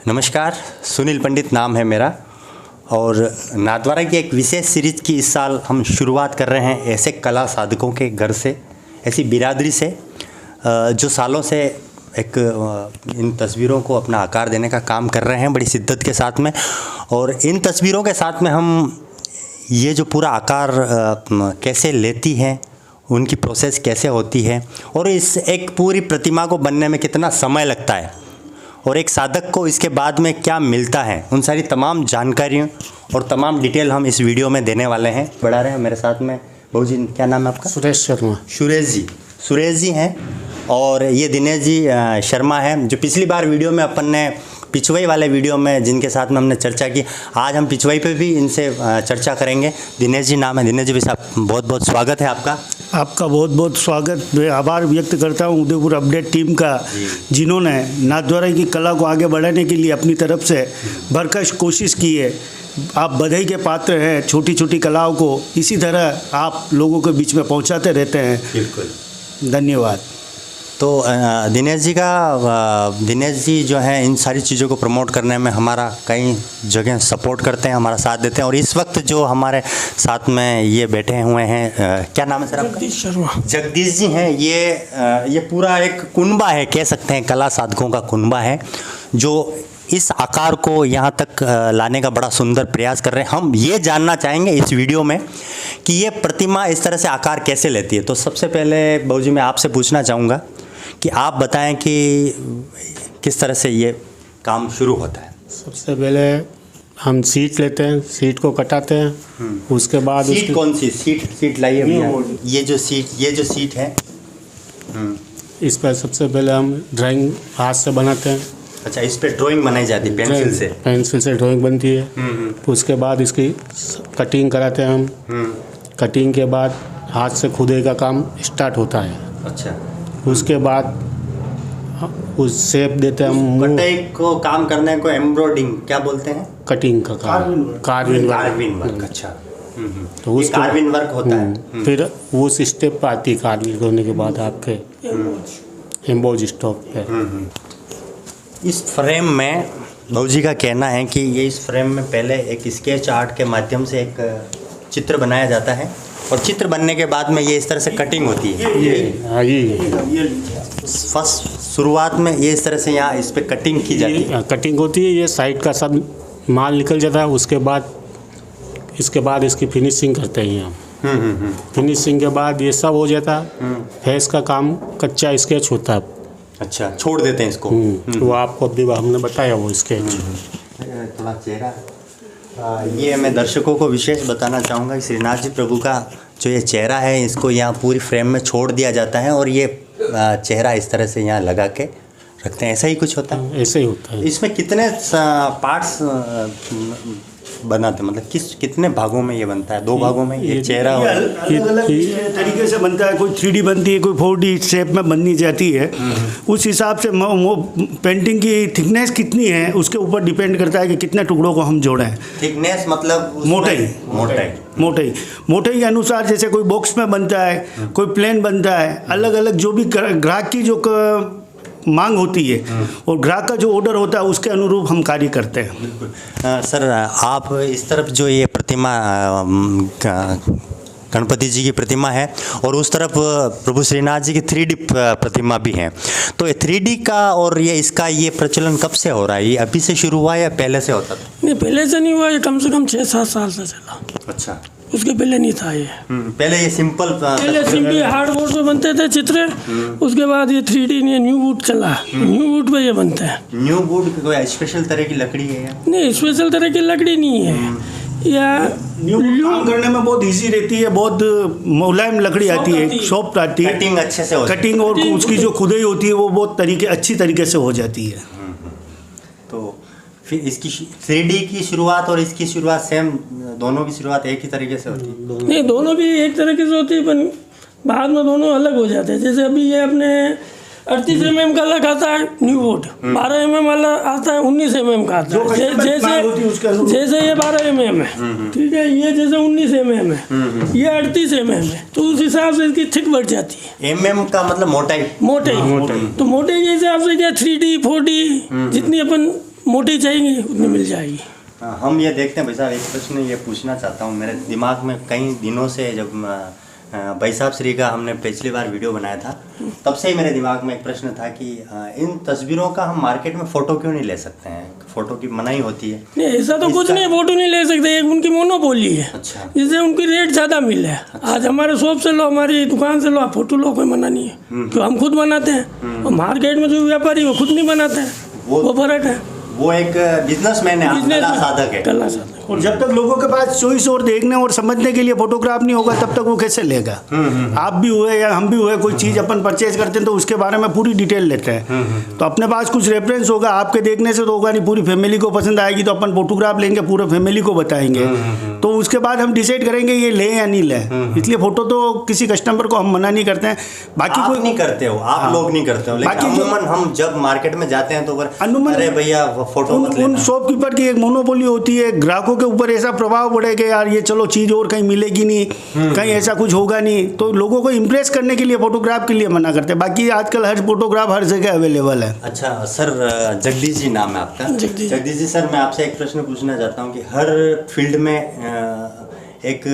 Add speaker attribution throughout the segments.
Speaker 1: नमस्कार, सुनील पंडित नाम है मेरा और नाथद्वारा की एक विशेष सीरीज़ की इस साल हम शुरुआत कर रहे हैं ऐसे कला साधकों के घर से, ऐसी बिरादरी से जो सालों से एक इन तस्वीरों को अपना आकार देने का काम कर रहे हैं बड़ी शिद्दत के साथ में। और इन तस्वीरों के साथ में हम ये जो पूरा आकार कैसे लेती हैं, उनकी प्रोसेस कैसे होती है और इस एक पूरी प्रतिमा को बनने में कितना समय लगता है और एक साधक को इसके बाद में क्या मिलता है, उन सारी तमाम जानकारियों और तमाम डिटेल हम इस वीडियो में देने वाले हैं। बढ़ा रहे हैं मेरे साथ में बहू जी, क्या नाम है आपका?
Speaker 2: सुरेश शर्मा।
Speaker 1: सुरेश जी हैं और ये दिनेश जी शर्मा है, जो पिछली बार वीडियो में अपन ने पिछवाई वाले वीडियो में जिनके साथ में हमने चर्चा की, आज हम पिछवाई पे भी इनसे चर्चा करेंगे। दिनेश जी नाम है। दिनेश जी साहब, बहुत बहुत स्वागत है आपका।
Speaker 2: आपका बहुत बहुत स्वागत। मैं आभार व्यक्त करता हूं उदयपुर अपडेट टीम का, जिन्होंने नाथद्वारा की कला को आगे बढ़ाने के लिए अपनी तरफ से भरकश कोशिश की है। आप बधाई के पात्र हैं। छोटी छोटी कलाओं को इसी तरह आप लोगों के बीच में पहुंचाते रहते हैं।
Speaker 1: बिल्कुल,
Speaker 2: धन्यवाद।
Speaker 1: तो दिनेश जी जो है इन सारी चीज़ों को प्रमोट करने में हमारा कई जगह सपोर्ट करते हैं, हमारा साथ देते हैं। और इस वक्त जो हमारे साथ में ये बैठे हुए हैं, क्या नाम है सर आपका?
Speaker 2: जगदीश शर्मा।
Speaker 1: जगदीश जी हैं। ये पूरा एक कुनबा है, कह सकते हैं कला साधकों का कुनबा है, जो इस आकार को यहाँ तक लाने का बड़ा सुंदर प्रयास कर रहे हैं। हम ये जानना चाहेंगे इस वीडियो में कि ये प्रतिमा इस तरह से आकार कैसे लेती है। तो सबसे पहले बहू जी मैं आपसे पूछना चाहूँगा कि आप बताएं कि किस तरह से ये काम शुरू होता है।
Speaker 2: सबसे पहले हम सीट लेते हैं, सीट को कटाते हैं। उसके बाद
Speaker 1: सीट कौन सी सीट लाइए भैया? ये जो सीट है,
Speaker 2: इस पर सबसे पहले हम ड्राइंग हाथ से बनाते हैं।
Speaker 1: अच्छा, इस पे ड्राइंग बनाई जाती है पेंसिल से
Speaker 2: ड्राइंग बनती है। उसके बाद इसकी कटिंग कराते हैं हम। कटिंग के बाद हाथ से खुदाई का काम स्टार्ट होता है।
Speaker 1: अच्छा,
Speaker 2: उसके बाद उस शेप देते हैं हम।
Speaker 1: कटाई को काम करने को एम्ब्रॉयडिंग क्या बोलते हैं?
Speaker 2: कटिंग का काम, कार्विंग वर्क।
Speaker 1: अच्छा,
Speaker 2: तो उस
Speaker 1: कार्विंग वर्क होता है।
Speaker 2: फिर उस स्टेप पर आती है कार्विंग होने के बाद आपके एम्बोज स्टॉप है।
Speaker 1: इस फ्रेम में बहू जी का कहना है कि ये इस फ्रेम में पहले एक स्केच आर्ट के माध्यम से एक चित्र बनाया जाता है और चित्र बनने के बाद में ये इस तरह से कटिंग होती है।
Speaker 2: ये
Speaker 1: फर्स्ट शुरुआत में ये इस तरह से यहाँ इस पे कटिंग की जाती है।
Speaker 2: कटिंग होती है। ये साइड का सब माल निकल जाता है। उसके बाद इसकी फिनिशिंग करते हैं हम। फिनिशिंग के बाद ये सब हो जाता है। फेस का काम कच्चा स्केच होता है।
Speaker 1: अच्छा, छोड़ देते हैं इसको।
Speaker 2: वो आपको अभी हमने बताया वो स्केच।
Speaker 1: थोड़ा चेहरा ये मैं दर्शकों को विशेष बताना चाहूँगा कि श्रीनाथ जी प्रभु का जो ये चेहरा है, इसको यहाँ पूरी फ्रेम में छोड़ दिया जाता है और ये चेहरा इस तरह से यहाँ लगा के रखते हैं। ऐसा ही कुछ होता है?
Speaker 2: ऐसे ही होता है।
Speaker 1: इसमें कितने पार्ट्स बनाते हैं, मतलब कितने भागों में ये बनता है? 2 भागों में ये चेहरा
Speaker 2: अलग
Speaker 3: तरीके से बनता है। कोई 3D बनती है, कोई 4D शेप में बननी जाती है। उस हिसाब से पेंटिंग की थिकनेस कितनी है उसके ऊपर डिपेंड करता है कि कितने टुकड़ों को हम जोड़ें।
Speaker 1: थिकनेस मतलब
Speaker 3: मोटाई के अनुसार, जैसे कोई बॉक्स में बनता है, कोई प्लेन बनता है, अलग अलग जो भी ग्राहक की जो मांग होती है और ग्राहक का जो ऑर्डर होता है उसके अनुरूप हम कार्य करते हैं।
Speaker 1: बिल्कुल। सर, आप इस तरफ जो ये प्रतिमा गणपति जी की प्रतिमा है और उस तरफ प्रभु श्रीनाथ जी की 3D प्रतिमा भी है, तो 3D का और इसका प्रचलन कब से हो रहा है? ये अभी से शुरू हुआ या पहले से होता था?
Speaker 4: नहीं, पहले से नहीं हुआ। ये कम से कम 6-7 साल से चला।
Speaker 1: अच्छा,
Speaker 4: उसके पहले नहीं था ये।
Speaker 1: पहले ये
Speaker 4: सिंपल हार्डबोर्ड पे बनते थे चित्र। उसके बाद ये 3D न्यू वुड चला। न्यू वुड पे ये बनते हैं।
Speaker 1: न्यू वुड कोई स्पेशल तरह की लकड़ी है या
Speaker 4: नहीं? स्पेशल तरह की लकड़ी नहीं है। या
Speaker 3: न्यू काम करने में बहुत इजी रहती है, बहुत मुलायम लकड़ी आती है, सॉफ्ट आती है।
Speaker 1: कटिंग अच्छे से होती है।
Speaker 3: कटिंग और उसकी जो खुदाई होती है वो बहुत अच्छी तरीके से हो जाती है।
Speaker 1: तो फिर इसकी 3D की शुरुआत और इसकी शुरुआत सेम, दोनों की शुरुआत एक ही तरीके से होती है?
Speaker 4: नहीं, दोनों भी एक तरीके से होती है, पर बाद में दोनों अलग हो जाते हैं। जैसे अभी ये अपने 38 mm का अलग आता है न्यू वुड, 12 mm वाला आता है 19 mm का आता है। जैसे ये 12 mm है, ठीक है, ये जैसे 19 mm है, ये 38 mm है, तो उस हिसाब से इसकी थिक बढ़ जाती है।
Speaker 1: mm का मतलब मोटाई।
Speaker 4: तो मोटाई के हिसाब से क्या 3D 4D जितनी अपन मोटी चाहिए उतनी मिल जाएगी।
Speaker 1: हम ये देखते हैं भाई साहब, एक प्रश्न ये पूछना चाहता हूँ, मेरे दिमाग में कई दिनों से, जब भाई साहब श्री का हमने पिछली बार वीडियो बनाया था तब से ही मेरे दिमाग में एक प्रश्न था कि इन तस्वीरों का हम मार्केट में फ़ोटो क्यों नहीं ले सकते हैं? फ़ोटो की मनाही होती है।
Speaker 4: नहीं, ऐसा तो कुछ नहीं, फ़ोटो नहीं ले सकते, एक उनकी मोनोपोली है।
Speaker 1: अच्छा।
Speaker 4: जिससे उनकी रेट ज़्यादा मिल है। आज हमारे शॉप से लो, हमारी दुकान से लो, आप फ़ोटो लो, कोई मना नहीं है, क्यों हम खुद बनाते हैं। और मार्केट में जो व्यापारी वो खुद नहीं बनाते हैं, वो फर्क है।
Speaker 1: वो एक बिजनेसमैन है, कला साधक है।
Speaker 4: कला साधक।
Speaker 2: और जब तक लोगों के पास चॉइस और देखने और समझने के लिए फोटोग्राफ नहीं होगा तब तक वो कैसे लेगा? आप भी हुए या हम भी हुए, कोई चीज़ अपन परचेज करते हैं तो उसके बारे में पूरी डिटेल लेते हैं। तो अपने पास कुछ रेफरेंस होगा, आपके देखने से तो होगा नहीं, पूरी फैमिली को पसंद आएगी तो अपन फोटोग्राफ लेंगे, पूरे फैमिली को बताएंगे, तो उसके बाद हम डिसाइड करेंगे ये लें या नहीं लें। इसलिए फ़ोटो तो किसी कस्टमर को हम मना नहीं करते हैं। बाकी
Speaker 1: आप
Speaker 2: कोई
Speaker 1: नहीं करते हो, आप लोग नहीं करते हो, लेकिन अमूमन हम जब मार्केट में जाते हैं तो अरे भैया फोटो मत लेना।
Speaker 2: उन शॉपकीपर की एक मोनोपोली होती है, ग्राहकों के ऊपर ऐसा प्रभाव पड़े कि यार ये चलो चीज़ और कहीं मिलेगी नहीं, कहीं ऐसा कुछ होगा नहीं, तो लोगों को इम्प्रेस करने के लिए फोटोग्राफ के लिए मना करते हैं। बाकी आजकल हर फोटोग्राफ हर जगह अवेलेबल है।
Speaker 1: अच्छा सर, जगदीश जी नाम है आपका? जगदीश जी सर, मैं आपसे एक प्रश्न पूछना चाहता हूँ कि हर फील्ड में एक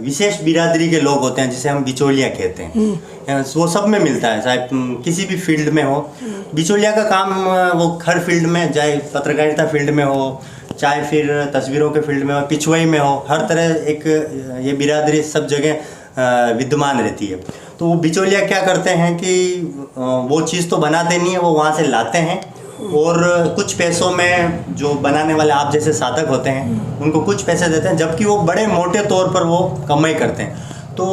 Speaker 1: विशेष बिरादरी के लोग होते हैं जिसे हम बिचौलिया कहते हैं, वो सब में मिलता है, चाहे किसी भी फील्ड में हो। बिचौलिया का काम वो हर फील्ड में, चाहे पत्रकारिता फील्ड में हो, चाहे फिर तस्वीरों के फील्ड में हो, पिछुआई में हो, हर तरह एक ये बिरादरी सब जगह विद्यमान रहती है। तो वो बिचौलिया क्या करते हैं कि वो चीज़ तो बनाते नहीं है, वो वहाँ से लाते हैं और कुछ पैसों में जो बनाने वाले आप जैसे साधक होते हैं उनको कुछ पैसे देते हैं, जबकि वो बड़े मोटे तौर पर वो कमाई करते हैं। तो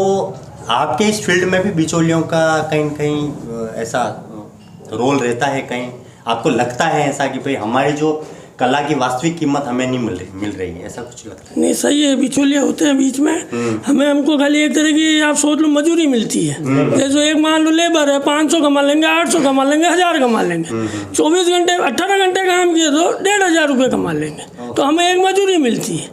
Speaker 1: आपके इस फील्ड में भी बिचौलियों का कहीं कहीं ऐसा रोल रहता है? कहीं आपको लगता है ऐसा कि भाई हमारी जो कला की वास्तविक कीमत हमें नहीं मिल रही है, ऐसा कुछ लगता है?
Speaker 4: नहीं, सही है, बिचौलिया होते हैं बीच में। हमको खाली एक तरह की, आप सोच लो, मजूरी मिलती है। जैसे एक मान लो लेबर है, 500 कमा लेंगे, 800 कमा लेंगे, 1000 कमा लेंगे। 24 घंटे 18 घंटे काम किए तो 1500 रुपये कमा लेंगे, तो हमें एक मजूरी मिलती है,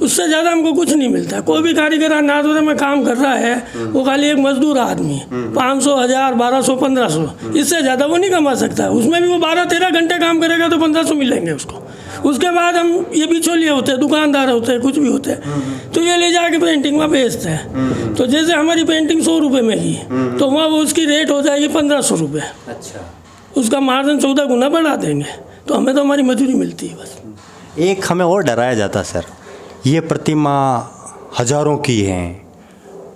Speaker 4: उससे ज़्यादा हमको कुछ नहीं मिलता। कोई भी कारीगर नाथद्वारा में काम कर रहा है, वो खाली एक मजदूर आदमी है, 500, 1000, 1200, 1500, इससे ज़्यादा वो नहीं कमा सकता। उसमें भी वो 12-13 घंटे काम करेगा तो 1500 मिलेंगे उसको। उसके बाद हम ये बिचौलिए होते हैं, दुकानदार होते हैं, कुछ भी होते हैं, तो ये ले जाके पेंटिंग में बेचते हैं। तो जैसे हमारी पेंटिंग 100 रुपये में की तो वहाँ वो उसकी रेट हो जाएगी 1500 रुपये।
Speaker 1: अच्छा।
Speaker 4: उसका मार्जिन 14 गुना बढ़ा देंगे, तो हमें तो हमारी मजदूरी मिलती है बस।
Speaker 1: एक हमें और डराया जाता सर, ये प्रतिमा हज़ारों की हैं,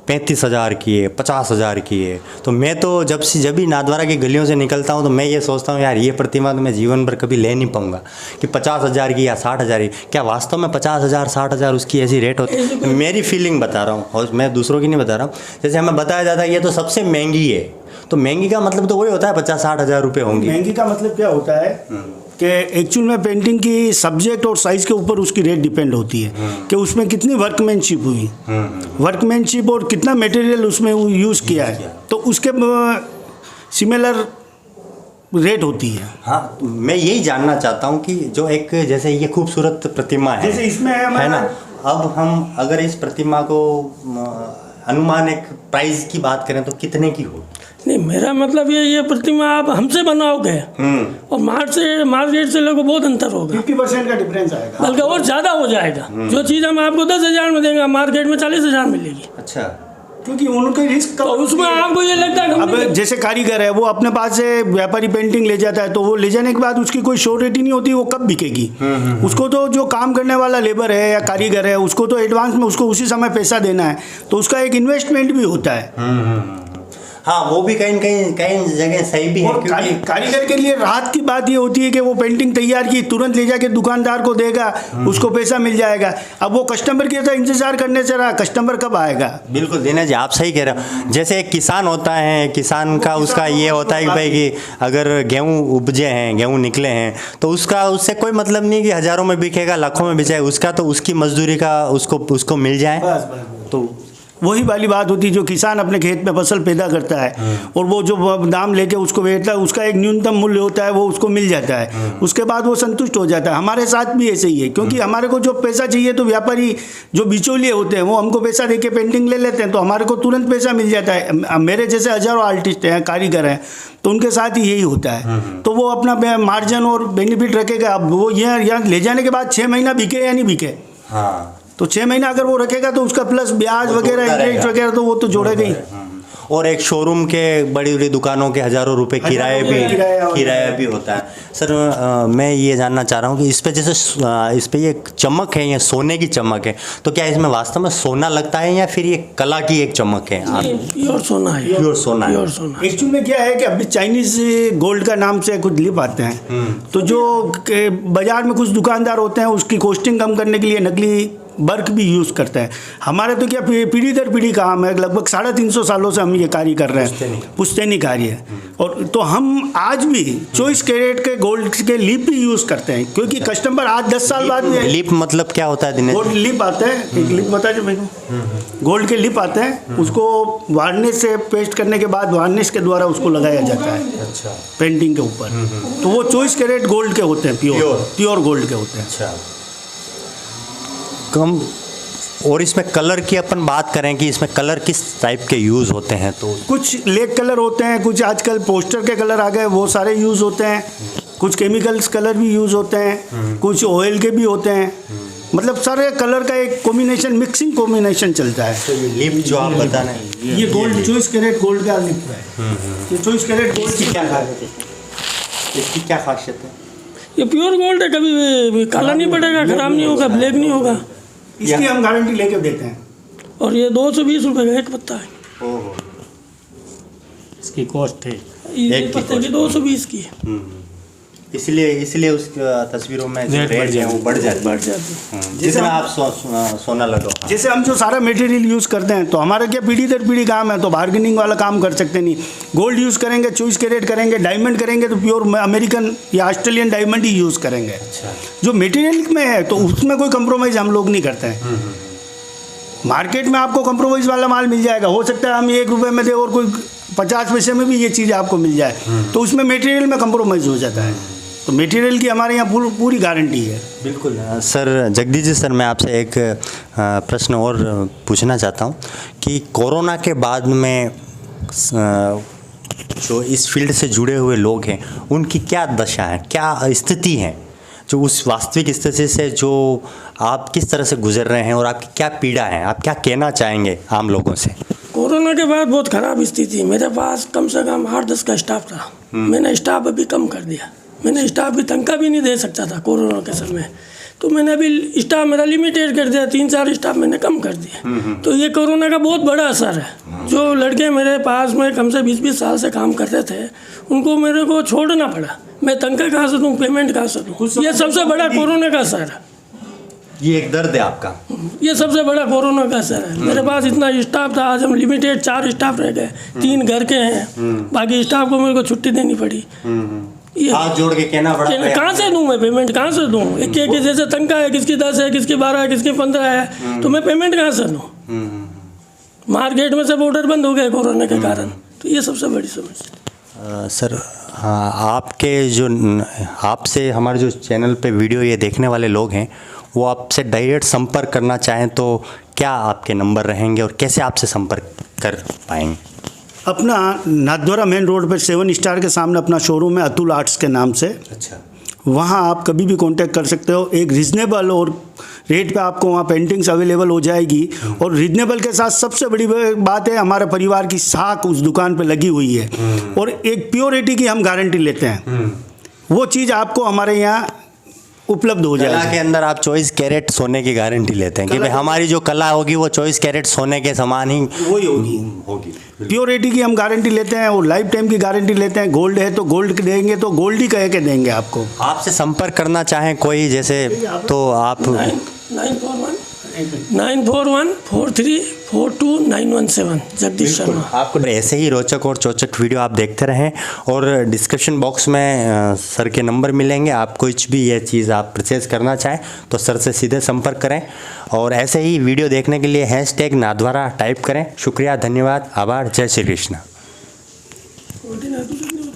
Speaker 1: 35,000 की है, 50,000 की है। तो मैं तो जब भी नाथद्वारा की गलियों से निकलता हूँ तो मैं ये सोचता हूँ यार ये प्रतिमा तो मैं जीवन भर कभी ले नहीं पाऊँगा कि 50,000 की या 60,000 की। क्या वास्तव में 50,000 60,000 उसकी ऐसी रेट होती है? मेरी फीलिंग बता रहा हूँ और मैं दूसरों की नहीं बता रहा हूँ। जैसे हमें बताया जाता है ये तो सबसे महंगी है, तो महंगी का मतलब तो वही होता है 50-60 हज़ार रुपये होंगी।
Speaker 2: महंगी का मतलब क्या होता है कि एक्चुअल में पेंटिंग की सब्जेक्ट और साइज़ के ऊपर उसकी रेट डिपेंड होती है कि उसमें कितनी वर्कमैनशिप हुई, वर्कमैनशिप और कितना मटेरियल उसमें यूज़ किया है, तो उसके सिमिलर रेट होती है।
Speaker 1: हाँ, मैं यही जानना चाहता हूँ कि जो एक जैसे ये खूबसूरत प्रतिमा है,
Speaker 2: जैसे इसमें है
Speaker 1: ना, अब हम अगर इस प्रतिमा को अनुमान एक प्राइस की बात करें तो कितने की हो?
Speaker 4: नहीं, मेरा मतलब ये प्रतिमा आप हमसे बनाओगे और मार्केट से लोगों बहुत अंतर होगा,
Speaker 2: 50% का डिफरेंस आएगा,
Speaker 4: बल्कि और ज़्यादा हो जाएगा। जो चीज़ हम आपको 10,000 में देंगे, मार्केट में 40,000 मिलेगी।
Speaker 1: अच्छा,
Speaker 2: क्योंकि उनके रिस्क
Speaker 4: तो उसमें आपको ये लगता है
Speaker 2: अब जैसे कारीगर है वो अपने पास से व्यापारी पेंटिंग ले जाता है, तो वो ले जाने के बाद उसकी कोई श्योरिटी नहीं होती वो कब बिकेगी। उसको तो जो काम करने वाला लेबर है या कारीगर है उसको तो एडवांस में उसको उसी समय पैसा देना है, तो उसका एक इन्वेस्टमेंट भी होता है।
Speaker 1: हाँ, वो भी कहीं जगह सही भी है, क्योंकि
Speaker 2: कारीगर के लिए राहत की बात ये होती है कि वो पेंटिंग तैयार की तुरंत ले जाके दुकानदार को देगा, उसको पैसा मिल जाएगा। अब वो कस्टमर की तो इंतजार करने से रहा, कस्टमर कब आएगा।
Speaker 1: बिल्कुल दिनेश जी, आप सही कह रहे हो। जैसे एक किसान होता है, किसान का उसका ये होता है कि भाई कि अगर गेहूँ उपजे हैं, गेहूँ निकले हैं, तो उससे कोई मतलब नहीं कि हज़ारों में बिकेगा, लाखों में बिके, उसका तो उसकी मजदूरी का उसको मिल जाए। तो
Speaker 3: वही वाली बात होती है, जो किसान अपने खेत में फसल पैदा करता है और वो जो दाम लेके उसको बेचता है, उसका एक न्यूनतम मूल्य होता है, वो उसको मिल जाता है, उसके बाद वो संतुष्ट हो जाता है। हमारे साथ भी ऐसे ही है, क्योंकि हमारे को जो पैसा चाहिए तो व्यापारी जो बिचौलिए होते हैं वो हमको पैसा दे के पेंटिंग ले लेते हैं, तो हमारे को तुरंत पैसा मिल जाता है। मेरे जैसे हजारों आर्टिस्ट हैं, कारीगर हैं, तो उनके साथ ही यही होता है। तो वो अपना मार्जिन और बेनिफिट रखेगा। अब वो यहाँ ले जाने के बाद 6 महीना बिके या नहीं बिके,
Speaker 1: हाँ,
Speaker 3: तो 6 महीना अगर वो रखेगा तो उसका प्लस ब्याज वगैरह इंटरेस्ट वगैरह तो वो तो जोड़ेगा ही।
Speaker 1: और एक शोरूम के बड़ी बड़ी दुकानों के हज़ारों रुपए किराया भी होता है। सर मैं ये जानना चाह रहा हूँ कि इस पे जैसे इस पे ये चमक है, ये सोने की चमक है, तो क्या इसमें वास्तव में सोना लगता है या फिर ये कला की एक चमक है?
Speaker 4: प्योर सोना है,
Speaker 1: प्योर सोना है।
Speaker 3: एक्चुअली में क्या है कि अभी चाइनीज गोल्ड का नाम से कुछ लिप आते हैं, तो जो बाजार में कुछ दुकानदार होते हैं उसकी कॉस्टिंग कम करने के लिए नकली वर्क भी यूज़ करते हैं। हमारे तो क्या पीढ़ी दर पीढ़ी काम है, लगभग 350 सालों से हम ये कार्य कर रहे हैं, पुश्तैनी कार्य है। और तो हम आज भी 24 कैरेट के गोल्ड के लिप भी यूज़ करते हैं, क्योंकि कस्टमर आज 10 साल बाद भी
Speaker 1: लिप मतलब क्या होता है दिनेश?
Speaker 3: गोल्ड लिप आते हैं, एक लिप बता दो मेरे को। गोल्ड के लिप आते हैं, उसको वार्निश से पेस्ट करने के बाद वार्निश के द्वारा उसको लगाया जाता है।
Speaker 1: अच्छा।
Speaker 3: पेंटिंग के ऊपर। तो वो 24 कैरेट गोल्ड के होते हैं, प्योर गोल्ड के होते हैं।
Speaker 1: अच्छा। कम। और इसमें कलर की अपन बात करें कि इसमें कलर किस टाइप के यूज़ होते हैं, तो
Speaker 3: कुछ लेक कलर होते हैं, कुछ आजकल पोस्टर के कलर आ गए, वो सारे यूज़ होते हैं। कुछ केमिकल्स कलर भी यूज़ होते हैं, कुछ ऑयल के भी होते हैं। मतलब सारे कलर का एक कॉम्बिनेशन, मिक्सिंग कॉम्बिनेशन चलता है।
Speaker 1: तो ये लिप जो आप बता रहे हैं,
Speaker 3: ये गोल्ड 24 कैरेट गोल्ड का लिप है। ये 24 कैरेट गोल्ड की क्या खासियत है?
Speaker 1: इसकी क्या खासियत है?
Speaker 4: ये प्योर गोल्ड है, कभी काला नहीं पड़ेगा, खराब नहीं होगा, ब्लैक नहीं होगा।
Speaker 3: इसकी हम गारंटी लेके देते हैं।
Speaker 4: और ये 220 रुपये का एक पत्ता है।
Speaker 1: ओहो।
Speaker 2: इसकी कॉस्ट है
Speaker 4: एक पत्ते की 220 की।
Speaker 1: इसलिए उस तस्वीरों में जो रेट है वो बढ़ जाती है जिसमें आप सोना लगाओ।
Speaker 3: जैसे हम जो सारा मटेरियल यूज़ करते हैं, तो हमारा क्या पीढ़ी दर पीढ़ी काम है, तो बार्गेनिंग वाला काम कर सकते नहीं। गोल्ड यूज़ करेंगे, 24 कैरेट करेंगे, डायमंड करेंगे तो प्योर अमेरिकन या ऑस्ट्रेलियन डायमंड ही यूज़ करेंगे।
Speaker 1: अच्छा।
Speaker 3: जो मटेरियल में है तो उसमें कोई कंप्रोमाइज़ हम लोग नहीं करते हैं। मार्केट में आपको कंप्रोमाइज़ वाला माल मिल जाएगा, हो सकता है हम 1 रुपये में दे और कोई 50 पैसे में भी ये चीज़ आपको मिल जाए, तो उसमें मटेरियल में कंप्रोमाइज़ हो जाता है। तो मटेरियल की हमारे यहाँ पूरी गारंटी है।
Speaker 1: बिल्कुल। सर जगदीश जी, सर मैं आपसे एक प्रश्न और पूछना चाहता हूँ कि कोरोना के बाद में जो इस फील्ड से जुड़े हुए लोग हैं उनकी क्या दशा है, क्या स्थिति है, जो उस वास्तविक स्थिति से जो आप किस तरह से गुजर रहे हैं और आपकी क्या पीड़ा है, आप क्या कहना चाहेंगे आम लोगों से?
Speaker 4: कोरोना के बाद बहुत ख़राब स्थिति। मेरे पास कम से कम 8-10 का स्टाफ था। मैंने स्टाफ अभी कम कर दिया। मैंने स्टाफ की तनख्वाह भी नहीं दे सकता था कोरोना के समय, तो मैंने अभी स्टाफ मेरा लिमिटेड कर दिया, 3-4 स्टाफ मैंने कम कर दिया। तो ये कोरोना का बहुत बड़ा असर है। जो लड़के मेरे पास में कम से 20-20 साल से काम करते थे, उनको मेरे को छोड़ना पड़ा। मैं तनख्वाह कहाँ से दूँ, पेमेंट कहाँ से दूँ? ये सबसे बड़ा कोरोना का असर है।
Speaker 1: ये एक दर्द है आपका?
Speaker 4: ये सबसे बड़ा कोरोना का असर है। मेरे पास इतना स्टाफ था, आज हम लिमिटेड 4 स्टाफ रह गए, 3 घर के हैं, बाकी स्टाफ को मेरे को छुट्टी देनी पड़ी।
Speaker 1: हाथ जोड़ के कहना पड़ा,
Speaker 4: कहाँ से दूँ मैं पेमेंट, कहाँ से दूँ? एक जैसे तनख्वाह है, किसकी 10 है, किसकी 12 है, किसकी 15 है, तो मैं पेमेंट कहाँ से दूँ? मार्केट में सब ऑर्डर बंद हो गए कोरोना के कारण। तो ये सबसे बड़ी समस्या।
Speaker 1: सर हाँ, आपसे हमारे जो चैनल पे वीडियो ये देखने वाले लोग हैं वो आपसे डायरेक्ट संपर्क करना चाहें तो क्या आपके नंबर रहेंगे और कैसे आपसे संपर्क कर पाएंगे?
Speaker 3: अपना नाथद्वारा मेन रोड पर 7 स्टार के सामने अपना शोरूम है, अतुल आर्ट्स के नाम से।
Speaker 1: अच्छा।
Speaker 3: वहाँ आप कभी भी कांटेक्ट कर सकते हो। एक रीजनेबल और रेट पे आपको वहाँ पेंटिंग्स अवेलेबल हो जाएगी। और रीजनेबल के साथ सबसे बड़ी बात है, हमारे परिवार की साख उस दुकान पे लगी हुई है और एक प्योरिटी की हम गारंटी लेते हैं। वो चीज़ आपको हमारे यहाँ उपलब्ध हो जाएगी।
Speaker 1: कला के अंदर आप 24 कैरेट सोने की गारंटी लेते हैं कि भाई हमारी जो कला होगी वो 24 कैरेट सोने के समान ही
Speaker 3: वही होगी। प्योरिटी की हम गारंटी लेते हैं और लाइफ टाइम की गारंटी लेते हैं। गोल्ड है तो गोल्ड देंगे, तो गोल्ड ही कह के देंगे आपको।
Speaker 1: आपसे संपर्क करना चाहें कोई जैसे, तो आप
Speaker 4: 9414342917 जगदीश शर्मा।
Speaker 1: आपको ऐसे ही रोचक और चौचक वीडियो आप देखते रहें और डिस्क्रिप्शन बॉक्स में सर के नंबर मिलेंगे। आप कुछ भी ये चीज़ आप परचेज़ करना चाहें तो सर से सीधे संपर्क करें और ऐसे ही वीडियो देखने के लिए #नाथद्वारा टाइप करें। शुक्रिया, धन्यवाद, आभार, जय श्री कृष्ण।